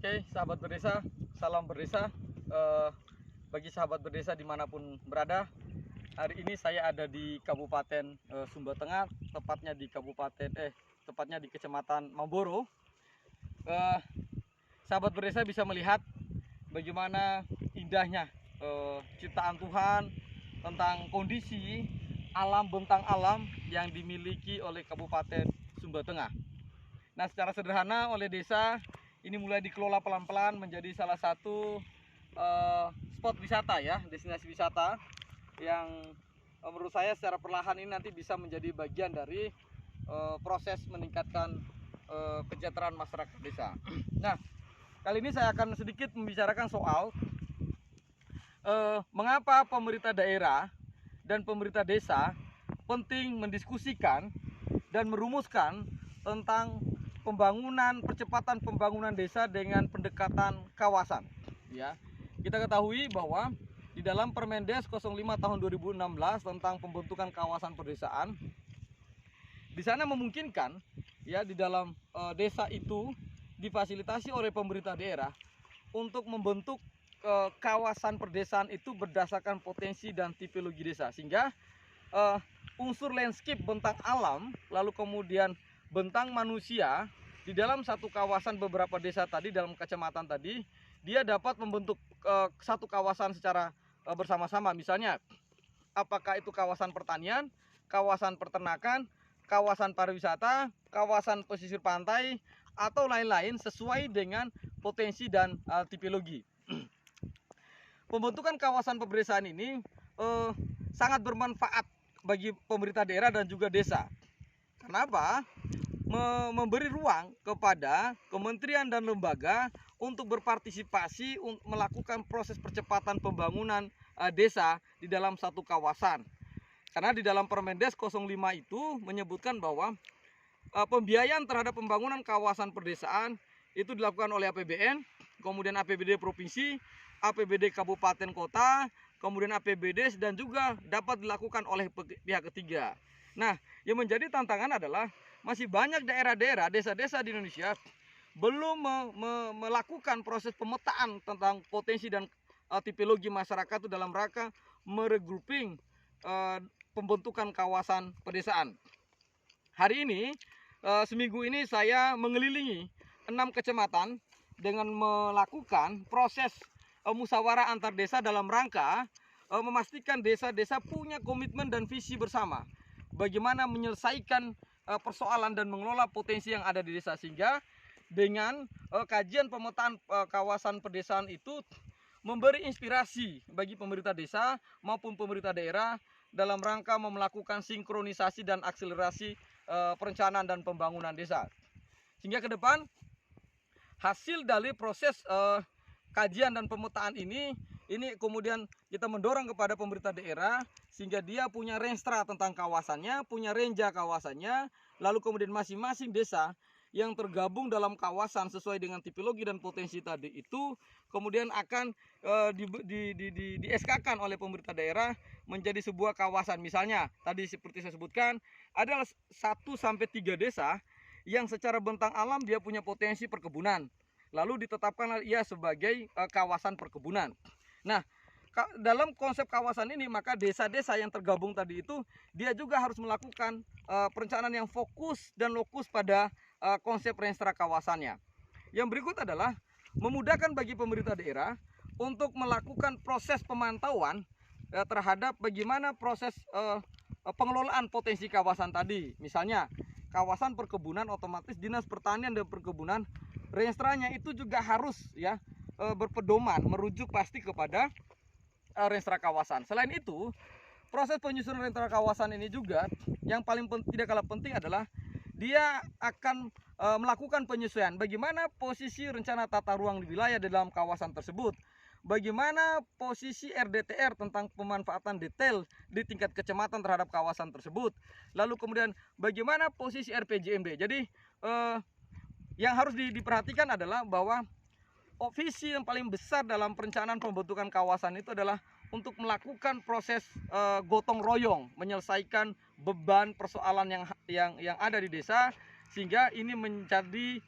Oke, sahabat berdesa, salam berdesa. Bagi sahabat berdesa dimanapun berada, hari ini saya ada di Kabupaten Sumba Tengah, tepatnya di Kecamatan Mamboro. Eh, Sahabat berdesa bisa melihat bagaimana indahnya ciptaan Tuhan tentang kondisi alam, bentang alam yang dimiliki oleh Kabupaten Sumba Tengah. Nah, secara sederhana oleh desa ini mulai dikelola pelan-pelan menjadi salah satu spot wisata ya, destinasi wisata yang menurut saya secara perlahan ini nanti bisa menjadi bagian dari proses meningkatkan kesejahteraan masyarakat desa. Nah, kali ini saya akan sedikit membicarakan soal mengapa pemerintah daerah dan pemerintah desa penting mendiskusikan dan merumuskan tentang percepatan pembangunan desa dengan pendekatan kawasan. Ya, kita ketahui bahwa di dalam Permendes 05 tahun 2016 tentang pembentukan kawasan pedesaan, di sana memungkinkan ya di dalam desa itu difasilitasi oleh pemerintah daerah untuk membentuk kawasan pedesaan itu berdasarkan potensi dan tipologi desa, sehingga unsur landscape bentang alam lalu kemudian bentang manusia di dalam satu kawasan beberapa desa tadi, dalam kecamatan tadi, dia dapat membentuk satu kawasan secara bersama-sama. Misalnya, apakah itu kawasan pertanian, kawasan peternakan, kawasan pariwisata, kawasan pesisir pantai, atau lain-lain sesuai dengan potensi dan tipologi. Pembentukan kawasan pedesaan ini sangat bermanfaat bagi pemerintah daerah dan juga desa. Kenapa? Memberi ruang kepada kementerian dan lembaga untuk berpartisipasi melakukan proses percepatan pembangunan desa di dalam satu kawasan. Karena di dalam Permendes 05 itu menyebutkan bahwa pembiayaan terhadap pembangunan kawasan pedesaan itu dilakukan oleh APBN, kemudian APBD provinsi, APBD kabupaten kota, kemudian APBD, dan juga dapat dilakukan oleh pihak ketiga. Nah, yang menjadi tantangan adalah masih banyak daerah-daerah, desa-desa di Indonesia belum melakukan proses pemetaan tentang potensi dan tipologi masyarakat itu dalam rangka meregrouping pembentukan kawasan pedesaan. Hari ini, seminggu ini saya mengelilingi 6 kecamatan dengan melakukan proses musyawarah antar desa dalam rangka memastikan desa-desa punya komitmen dan visi bersama bagaimana menyelesaikan persoalan dan mengelola potensi yang ada di desa, sehingga dengan kajian pemetaan kawasan pedesaan itu memberi inspirasi bagi pemerintah desa maupun pemerintah daerah dalam rangka melakukan sinkronisasi dan akselerasi perencanaan dan pembangunan desa, sehingga ke depan hasil dari proses kajian dan pemetaan ini kemudian kita mendorong kepada pemerintah daerah sehingga dia punya renstra tentang kawasannya, punya renja kawasannya, lalu kemudian masing-masing desa yang tergabung dalam kawasan sesuai dengan tipologi dan potensi tadi itu kemudian akan di SK-kan oleh pemerintah daerah menjadi sebuah kawasan. Misalnya tadi seperti saya sebutkan, ada 1 sampai 3 desa yang secara bentang alam dia punya potensi perkebunan, lalu ditetapkan ia sebagai kawasan perkebunan. Nah, dalam konsep kawasan ini maka desa-desa yang tergabung tadi itu dia juga harus melakukan perencanaan yang fokus dan lokus pada konsep renstra kawasannya. Yang berikut adalah memudahkan bagi pemerintah daerah untuk melakukan proses pemantauan terhadap bagaimana proses pengelolaan potensi kawasan tadi. Misalnya kawasan perkebunan, otomatis Dinas Pertanian dan Perkebunan renstranya itu juga harus ya berpedoman merujuk pasti kepada renstra kawasan. Selain itu, proses penyusunan renstra kawasan ini juga yang paling tidak kalah penting adalah dia akan melakukan penyesuaian bagaimana posisi rencana tata ruang di wilayah dalam kawasan tersebut, bagaimana posisi RDTR tentang pemanfaatan detail di tingkat kecamatan terhadap kawasan tersebut, lalu kemudian bagaimana posisi RPJMD. Jadi yang harus diperhatikan adalah bahwa visi yang paling besar dalam perencanaan pembentukan kawasan itu adalah untuk melakukan proses gotong royong, menyelesaikan beban persoalan yang ada di desa, sehingga ini menjadi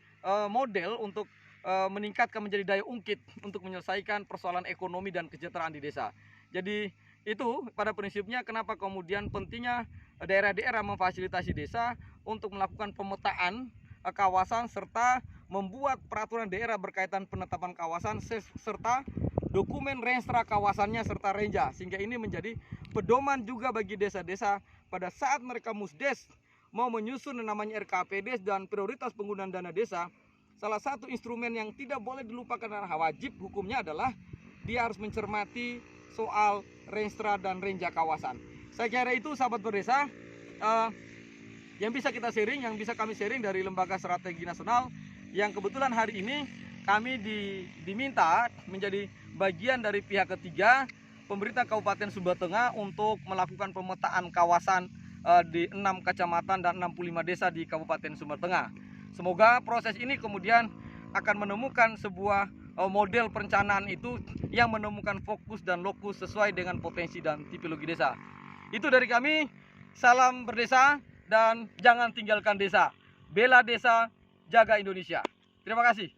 model untuk meningkatkan menjadi daya ungkit untuk menyelesaikan persoalan ekonomi dan kesejahteraan di desa. Jadi itu pada prinsipnya kenapa kemudian pentingnya daerah-daerah memfasilitasi desa untuk melakukan pemetaan kawasan serta membuat peraturan daerah berkaitan penetapan kawasan serta dokumen renstra kawasannya serta renja, sehingga ini menjadi pedoman juga bagi desa-desa pada saat mereka musdes mau menyusun namanya RKPD dan prioritas penggunaan dana desa. Salah satu instrumen yang tidak boleh dilupakan dan wajib hukumnya adalah dia harus mencermati soal renstra dan renja kawasan. Saya kira itu sahabat berdesa yang bisa kita sharing, yang bisa kami sharing dari Lembaga Strategi Nasional, yang kebetulan hari ini kami diminta menjadi bagian dari pihak ketiga pemerintah Kabupaten Sumba Tengah untuk melakukan pemetaan kawasan di 6 kecamatan dan 65 desa di Kabupaten Sumba Tengah. Semoga proses ini kemudian akan menemukan sebuah model perencanaan itu yang menemukan fokus dan lokus sesuai dengan potensi dan tipologi desa. Itu dari kami, salam berdesa dan jangan tinggalkan desa. Bela desa, jaga Indonesia. Terima kasih.